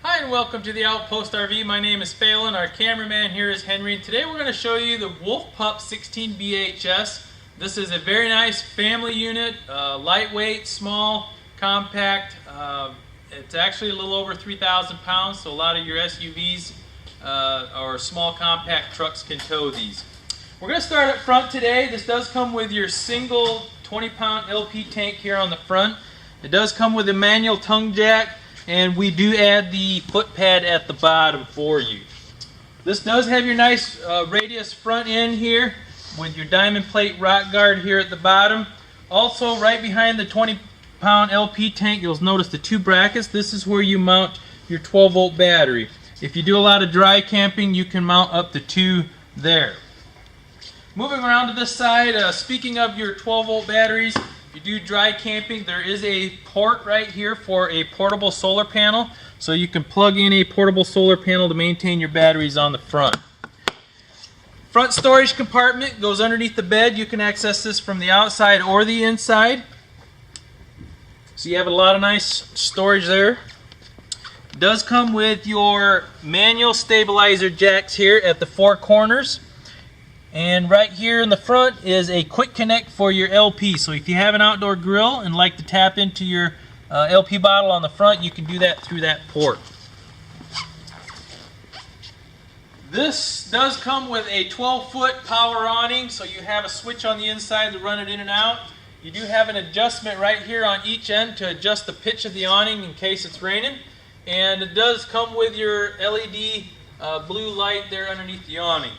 Hi and welcome to the Outpost RV. My name is Phelan. Our cameraman here is Henry. Today we're going to show you the Pup 16BHS. This is a very nice family unit, lightweight, small, compact. It's actually a little over 3,000 pounds, so a lot of your SUVs or small compact trucks can tow these. We're going to start up front today. This does come with your single 20-pound LP tank here on the front. It does come with a manual tongue jack, and we do add the foot pad at the bottom for you. This does have your nice radius front end here with your diamond plate rock guard here at the bottom. Also, right behind the 20-pound LP tank, you'll notice the two brackets. This is where you mount your 12-volt battery. If you do a lot of dry camping, you can mount up to two there. Moving around to this side, speaking of your 12-volt batteries, if you do dry camping, there is a port right here for a portable solar panel, so you can plug in a portable solar panel to maintain your batteries on the front. Front storage compartment goes underneath the bed. You can access this from the outside or the inside. So you have a lot of nice storage there. It does come with your manual stabilizer jacks here at the four corners. And right here in the front is a quick connect for your LP. So if you have an outdoor grill and like to tap into your LP bottle on the front, you can do that through that port. This does come with a 12-foot power awning, so you have a switch on the inside to run it in and out. You do have an adjustment right here on each end to adjust the pitch of the awning in case it's raining. And it does come with your LED blue light there underneath the awning.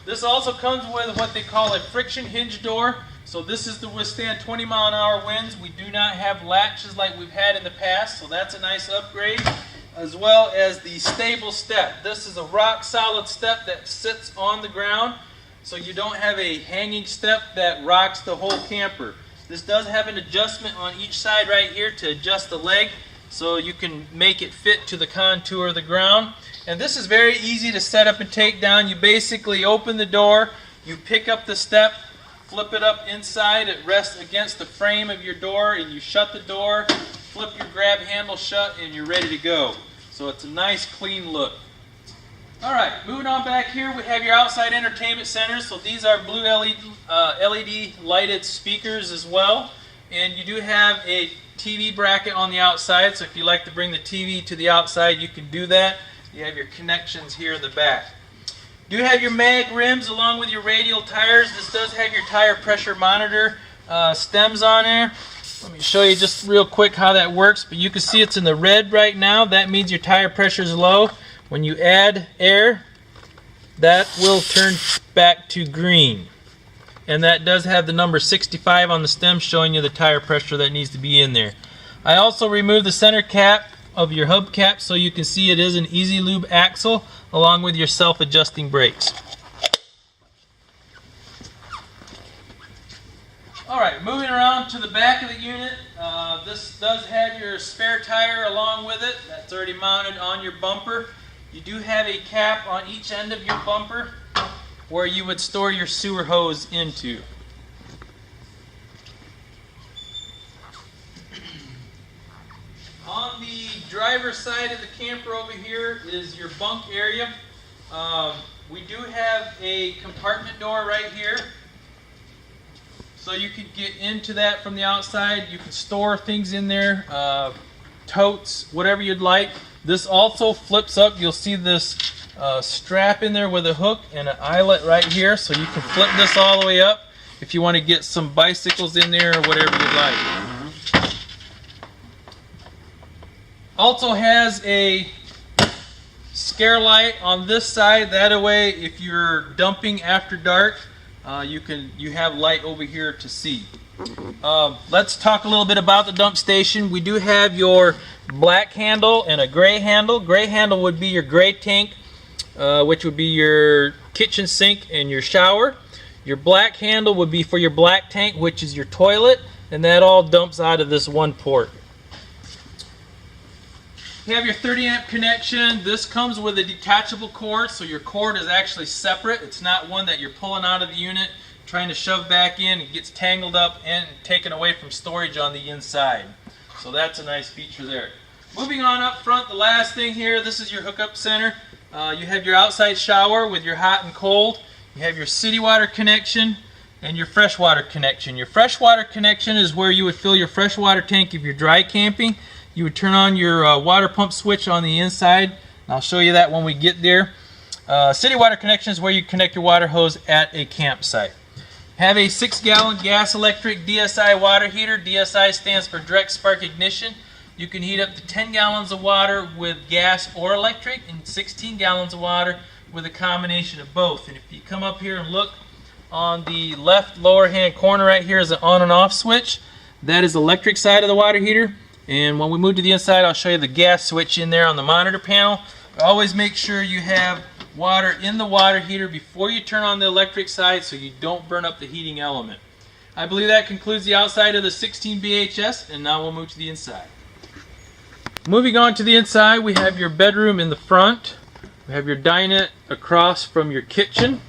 This also comes with what they call a friction hinge door. So this is to withstand 20-mile-an-hour winds. We do not have latches like we've had in the past, so that's a nice upgrade. As well as the stable step. This is a rock-solid step that sits on the ground, so you don't have a hanging step that rocks the whole camper. This does have an adjustment on each side right here to adjust the leg, so you can make it fit to the contour of the ground. And this is very easy to set up and take down. You basically open the door, you pick up the step, flip it up inside, it rests against the frame of your door, and you shut the door, flip your grab handle shut, and you're ready to go. So it's a nice clean look. Alright, moving on back here, we have your outside entertainment centers. So these are blue LED lighted speakers as well. And you do have a TV bracket on the outside, so if you like to bring the TV to the outside, you can do that. You have your connections here in the back. You do have your mag rims along with your radial tires. This does have your tire pressure monitor stems on there. Let me show you just real quick how that works. But you can see it's in the red right now. That means your tire pressure is low. When you add air, that will turn back to green. And that does have the number 65 on the stem showing you the tire pressure that needs to be in there. I also removed the center cap of your hubcap so you can see it is an Easy Lube axle along with your self-adjusting brakes. Alright, moving around to the back of the unit, this does have your spare tire along with it. That's already mounted on your bumper. You do have a cap on each end of your bumper where you would store your sewer hose into. On the driver's side of the camper over here is your bunk area. We do have a compartment door right here. So you could get into that from the outside. You can store things in there, totes, whatever you'd like. This also flips up. You'll see this strap in there with a hook and an eyelet right here. So you can flip this all the way up if you want to get some bicycles in there or whatever you'd like. Also has a scare light on this side. That way, if you're dumping after dark, you have light over here to see. Let's talk a little bit about the dump station. We do have your black handle and a gray handle. Gray handle would be your gray tank, which would be your kitchen sink and your shower. Your black handle would be for your black tank, which is your toilet, and that all dumps out of this one port. You have your 30 amp connection. This comes with a detachable cord, so your cord is actually separate. It's not one that you're pulling out of the unit, trying to shove back in. It gets tangled up and taken away from storage on the inside. So that's a nice feature there. Moving on up front, the last thing here, this is your hookup center. You have your outside shower with your hot and cold. You have your city water connection and your freshwater connection. Your freshwater connection is where you would fill your freshwater tank if you're dry camping. You would turn on your water pump switch on the inside. I'll show you that when we get there. City water connection is where you connect your water hose at a campsite. Have a 6-gallon gas electric Dsi water heater. Dsi stands for direct spark ignition. You can heat up to 10 gallons of water with gas or electric and 16 gallons of water with a combination of both. And if you come up here and look on the left lower hand corner right here is an on and off switch. That is the electric side of the water heater. And when we move to the inside, I'll show you the gas switch in there on the monitor panel. But always make sure you have water in the water heater before you turn on the electric side so you don't burn up the heating element. I believe that concludes the outside of the 16BHS, and now we'll move to the inside. Moving on to the inside, we have your bedroom in the front. We have your dinette across from your kitchen.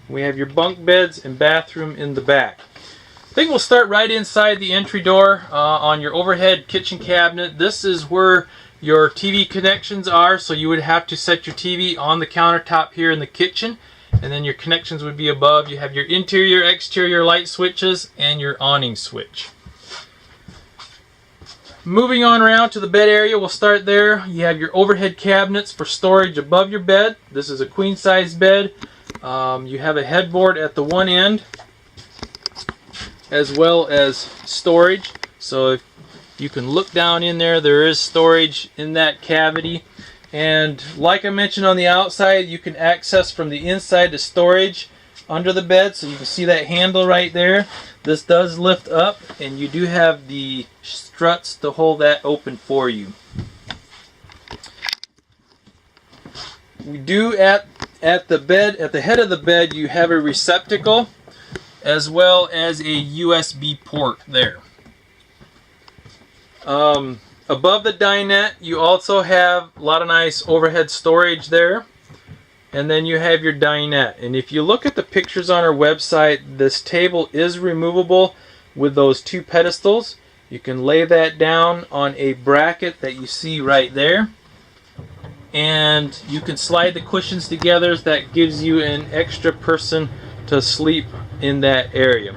We have your bunk beds and bathroom in the back. I think we'll start right inside the entry door on your overhead kitchen cabinet. This is where your TV connections are, so you would have to set your TV on the countertop here in the kitchen, and then your connections would be above. You have your interior, exterior light switches and your awning switch. Moving on around to the bed area, we'll start there. You have your overhead cabinets for storage above your bed. This is a queen size bed. You have a headboard at the one end as well as storage. So if you can look down in there, there is storage in that cavity. And like I mentioned on the outside, you can access from the inside to storage under the bed. So you can see that handle right there. This does lift up, and you do have the struts to hold that open for you. We do at the head of the bed, you have a receptacle as well as a USB port there. Above the dinette, you also have a lot of nice overhead storage there. And then you have your dinette. And if you look at the pictures on our website, this table is removable with those two pedestals. You can lay that down on a bracket that you see right there. And you can slide the cushions together. That gives you an extra person to sleep in that area.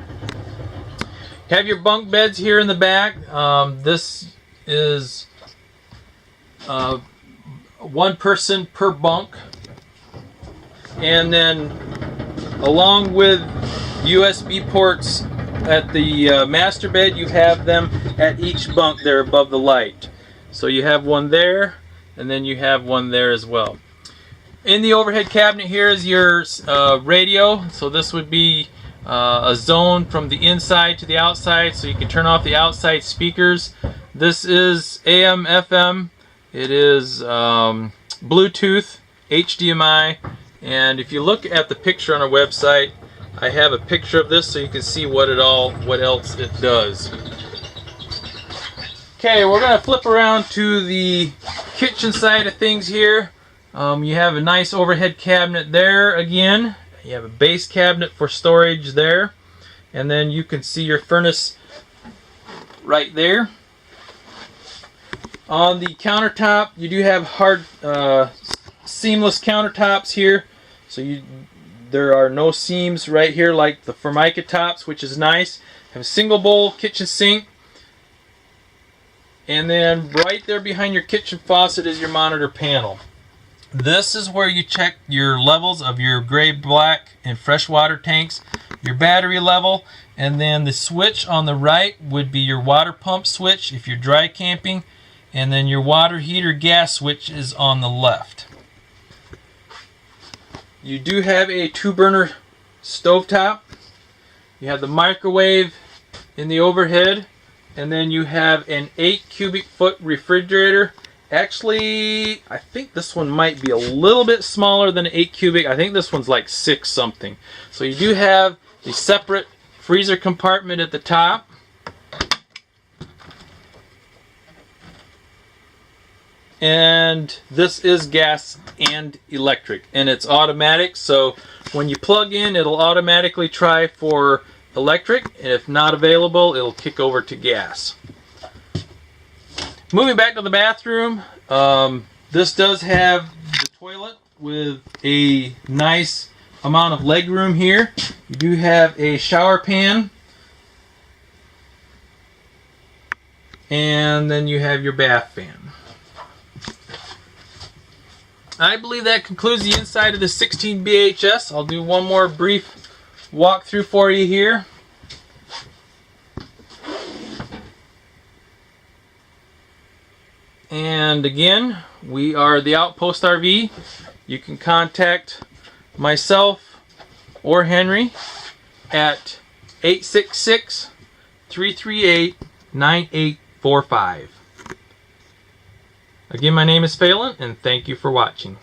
You have your bunk beds here in the back. This is one person per bunk. And then along with USB ports at the master bed, you have them at each bunk there above the light. So you have one there, and then you have one there as well. In the overhead cabinet here is your radio. So this would be a zone from the inside to the outside, so you can turn off the outside speakers. This is AM, FM. It is Bluetooth, HDMI. And if you look at the picture on our website, I have a picture of this so you can see what else it does. Okay, we're going to flip around to the kitchen side of things here. You have a nice overhead cabinet there again. You have a base cabinet for storage there. And then you can see your furnace right there. On the countertop, you do have hard seamless countertops here. So there are no seams right here like the Formica tops, which is nice. Have a single bowl kitchen sink. And then right there behind your kitchen faucet is your monitor panel. This is where you check your levels of your gray, black, and freshwater tanks, your battery level, and then the switch on the right would be your water pump switch if you're dry camping, and then your water heater gas switch is on the left. You do have a 2-burner stovetop. You have the microwave in the overhead, and then you have an 8 cubic foot refrigerator. Actually, I think this one might be a little bit smaller than 8 cubic. I think this one's like 6 something. So you do have a separate freezer compartment at the top. And this is gas and electric, and it's automatic, so when you plug in, it'll automatically try for electric, and if not available, it'll kick over to gas. Moving back to the bathroom, this does have the toilet with a nice amount of leg room here. You do have a shower pan, and then you have your bath fan. I believe that concludes the inside of the 16BHS. I'll do one more brief walkthrough for you here. And again, we are the Outpost RV. You can contact myself or Henry at 866-338-9845. Again, my name is Phelan, and thank you for watching.